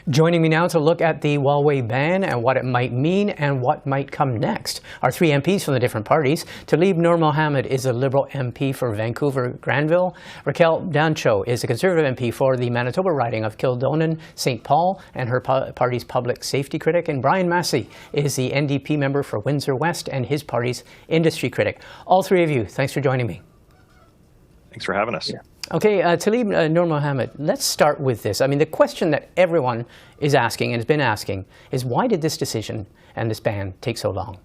Joining me now to look at the Huawei ban and what it might mean and what might come next are three MPs from the different parties. Talib Nur Mohammed is a Liberal MP for Vancouver-Granville. Raquel Dancho is a Conservative MP for the Manitoba riding of Kildonan-St. Paul and her party's public safety critic. And Brian Massey is the NDP member for Windsor West and his party's industry critic. All three of you, thanks for joining me. Thanks for having us. Yeah. Okay, Talib Nur Mohammed, let's start with this. I mean, the question that everyone is asking and has been asking is why did this decision and this ban take so long?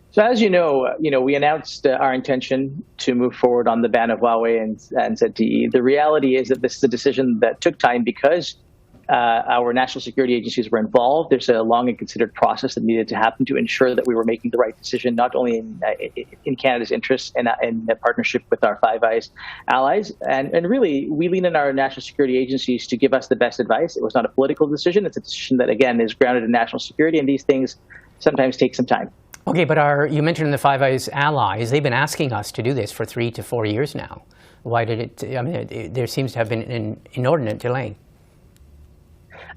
So as you know, we announced our intention to move forward on the ban of Huawei and ZTE. The reality is that this is a decision that took time because our national security agencies were involved. There's a long and considered process that needed to happen to ensure that we were making the right decision, not only in Canada's interests and in partnership with our Five Eyes allies. And really, we lean on our national security agencies to give us the best advice. It was not a political decision. It's a decision that, again, is grounded in national security, and these things sometimes take some time. Okay, but you mentioned the Five Eyes allies. They've been asking us to do this for 3 to 4 years now. Why did it? I mean, there seems to have been an inordinate delay.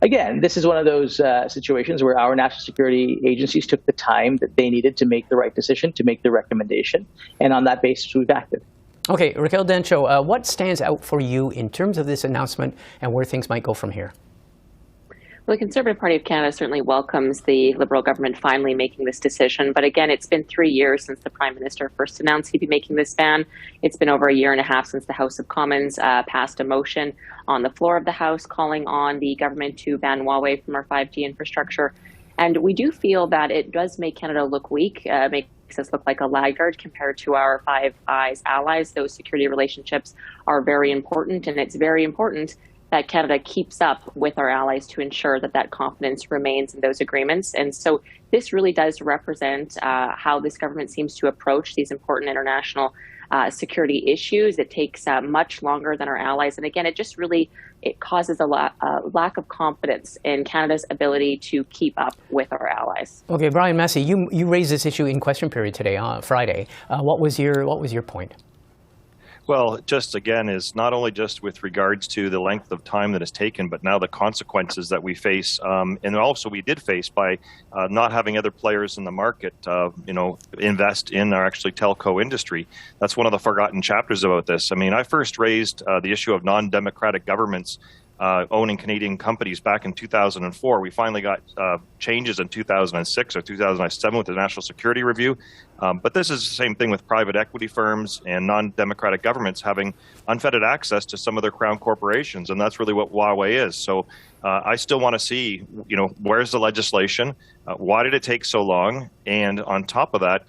Again, this is one of those situations where our national security agencies took the time that they needed to make the right decision, to make the recommendation, and on that basis, we've acted. Okay, Raquel Dancho, what stands out for you in terms of this announcement and where things might go from here? Well, the Conservative Party of Canada certainly welcomes the Liberal government finally making this decision. But again, it's been 3 years since the Prime Minister first announced he'd be making this ban. It's been over 1.5 years since the House of Commons passed a motion on the floor of the House calling on the government to ban Huawei from our 5G infrastructure. And we do feel that it does make Canada look weak, makes us look like a laggard compared to our Five Eyes allies. Those security relationships are very important, and it's very important that Canada keeps up with our allies to ensure that that confidence remains in those agreements. And so this really does represent how this government seems to approach these important international security issues. It takes much longer than our allies. And again, it causes a lack of confidence in Canada's ability to keep up with our allies. Okay, Brian Massey, you raised this issue in question period today on Friday. What was your point? Well, just again, is not only just with regards to the length of time that is taken, but now the consequences that we face, and also we did face by not having other players in the market, invest in our actually telco industry. That's one of the forgotten chapters about this. I mean, I first raised the issue of non-democratic governments owning Canadian companies back in 2004. We finally got changes in 2006 or 2007 with the National Security Review. But this is the same thing with private equity firms and non-democratic governments having unfettered access to some of their crown corporations, and that's really what Huawei is. So I still want to see, where's the legislation? Why did it take so long? And on top of that,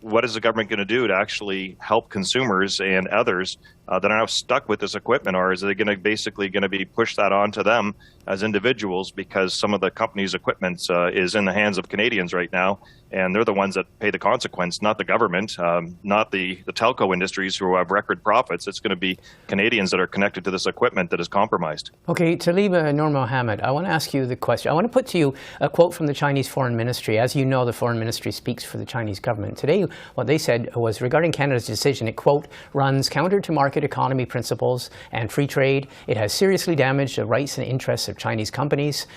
what is the government going to do to actually help consumers and others that are now stuck with this equipment, or is it basically going to be pushed that on to them as individuals because some of the company's equipment is in the hands of Canadians right now, and they're the ones that pay the consequence, not the government, not the telco industries who have record profits. It's going to be Canadians that are connected to this equipment that is compromised. Okay, Talib Nur Mohammed, I want to ask you the question. I want to put to you a quote from the Chinese Foreign Ministry. As you know, the Foreign Ministry speaks for the Chinese government. Today, what they said was regarding Canada's decision, it, quote, runs counter to market economy principles and free trade. It has seriously damaged the rights and interests of Chinese companies.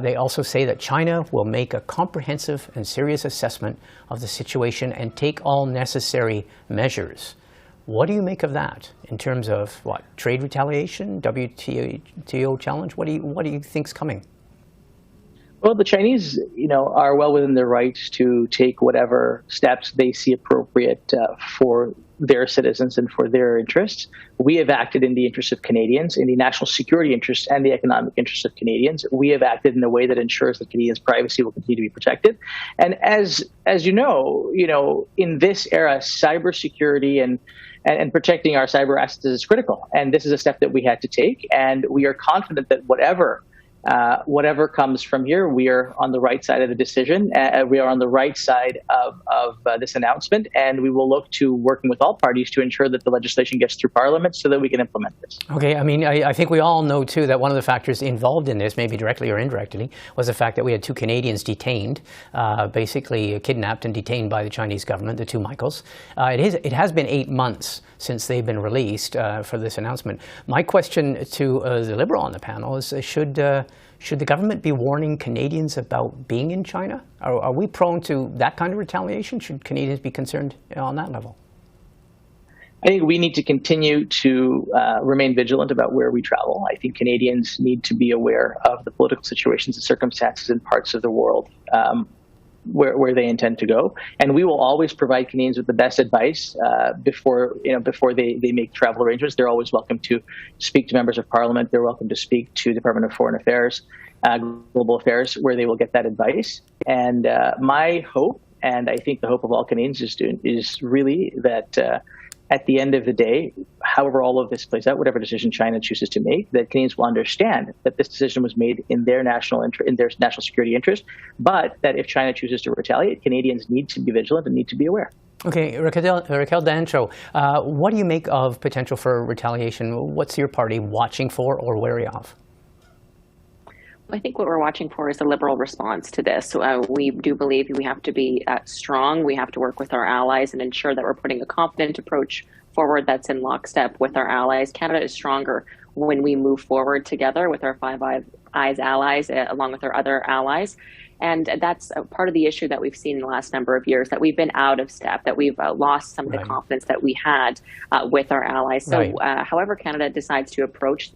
They also say that China will make a comprehensive and serious assessment of the situation and take all necessary measures. What do you make of that in terms of what, trade retaliation, WTO challenge? What do you think's coming? Well, the Chinese, are well within their rights to take whatever steps they see appropriate for their citizens and for their interests. We have acted in the interest of Canadians, in the national security interests and the economic interests of Canadians. We have acted in a way that ensures that Canadians' privacy will continue to be protected. And as you know, in this era, cybersecurity and protecting our cyber assets is critical. And this is a step that we had to take. And we are confident that whatever comes from here, we are on the right side of the decision. We are on the right side of this announcement, and we will look to working with all parties to ensure that the legislation gets through Parliament so that we can implement this. Okay, I mean, I think we all know, too, that one of the factors involved in this, maybe directly or indirectly, was the fact that we had 2 Canadians detained, basically kidnapped and detained by the Chinese government, the 2 Michaels. It has been 8 months since they've been released for this announcement. My question to the Liberal on the panel is, should should the government be warning Canadians about being in China? Are we prone to that kind of retaliation? Should Canadians be concerned on that level? I think we need to continue to remain vigilant about where we travel. I think Canadians need to be aware of the political situations and circumstances in parts of the world where they intend to go. And we will always provide Canadians with the best advice before they make travel arrangements. They're always welcome to speak to members of Parliament. They're welcome to speak to the Department of Foreign Affairs, Global Affairs, where they will get that advice. And my hope, and I think the hope of all Canadians, is really that at the end of the day, however all of this plays out, whatever decision China chooses to make, that Canadians will understand that this decision was made in their national security interest, but that if China chooses to retaliate, Canadians need to be vigilant and need to be aware. Okay, Raquel Dancho, what do you make of potential for retaliation? What's your party watching for or wary of? I think what we're watching for is a Liberal response to this. We do believe we have to be strong. We have to work with our allies and ensure that we're putting a confident approach forward that's in lockstep with our allies. Canada is stronger when we move forward together with our Five Eyes allies, along with our other allies. And that's part of the issue that we've seen in the last number of years, that we've been out of step, that we've lost some of the confidence that we had with our allies. So however Canada decides to approach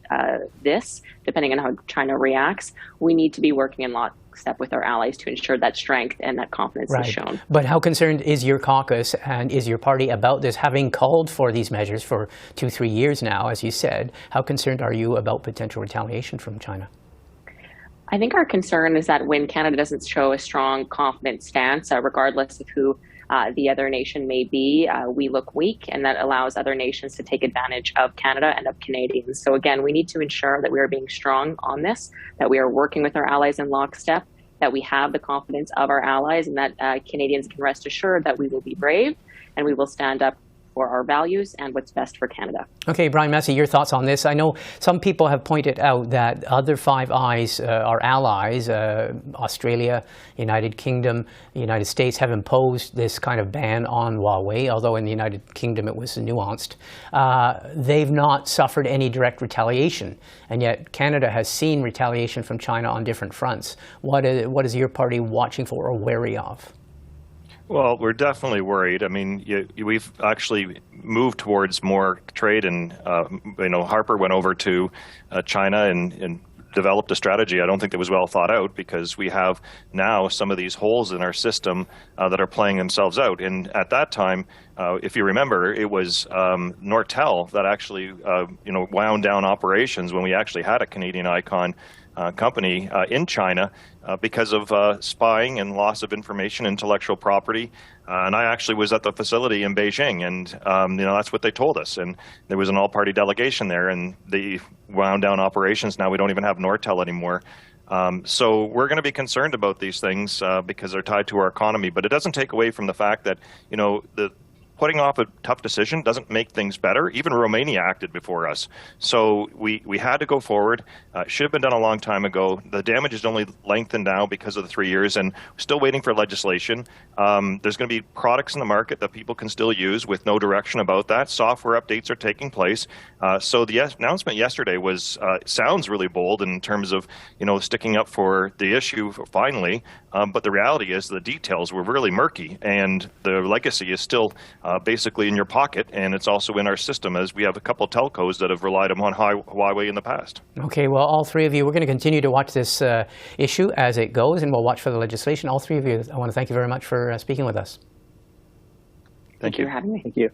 this, depending on how China reacts, we need to be working in lockstep with our allies to ensure that strength and that confidence is shown. But how concerned is your caucus and is your party about this, having called for these measures for 2-3 years now, as you said? How concerned are you about potential retaliation from China? I think our concern is that when Canada doesn't show a strong, confident stance, regardless of who the other nation may be, we look weak, and that allows other nations to take advantage of Canada and of Canadians. So again, we need to ensure that we are being strong on this, that we are working with our allies in lockstep, that we have the confidence of our allies, and that Canadians can rest assured that we will be brave and we will stand up for our values and what's best for Canada. Okay, Brian Massey, your thoughts on this? I know some people have pointed out that other Five Eyes, our allies, Australia, United Kingdom, the United States, have imposed this kind of ban on Huawei, although in the United Kingdom it was nuanced. They've not suffered any direct retaliation, and yet Canada has seen retaliation from China on different fronts. What is your party watching for or wary of? Well, we're definitely worried. I mean, we've actually moved towards more trade, and Harper went over to China and developed a strategy. I don't think that was well thought out, because we have now some of these holes in our system that are playing themselves out. And at that time, if you remember, it was Nortel that actually wound down operations when we actually had a Canadian Icon company in China because of spying and loss of information, intellectual property. And I actually was at the facility in Beijing, and that's what they told us. And there was an all-party delegation there, and they wound down operations. Now we don't even have Nortel anymore. So we're going to be concerned about these things because they're tied to our economy. But it doesn't take away from the fact that putting off a tough decision doesn't make things better. Even Romania acted before us. So we had to go forward. It should have been done a long time ago. The damage is only lengthened now because of the 3 years, and still waiting for legislation. There's going to be products in the market that people can still use with no direction about that. Software updates are taking place. So the announcement yesterday sounds really bold in terms of sticking up for the issue finally. But the reality is the details were really murky, and the legacy is still basically in your pocket, and it's also in our system, as we have a couple of telcos that have relied upon Huawei in the past. Okay, well, all three of you, we're going to continue to watch this issue as it goes, and we'll watch for the legislation. All three of you, I want to thank you very much for speaking with us. Thank you for having me. Thank you.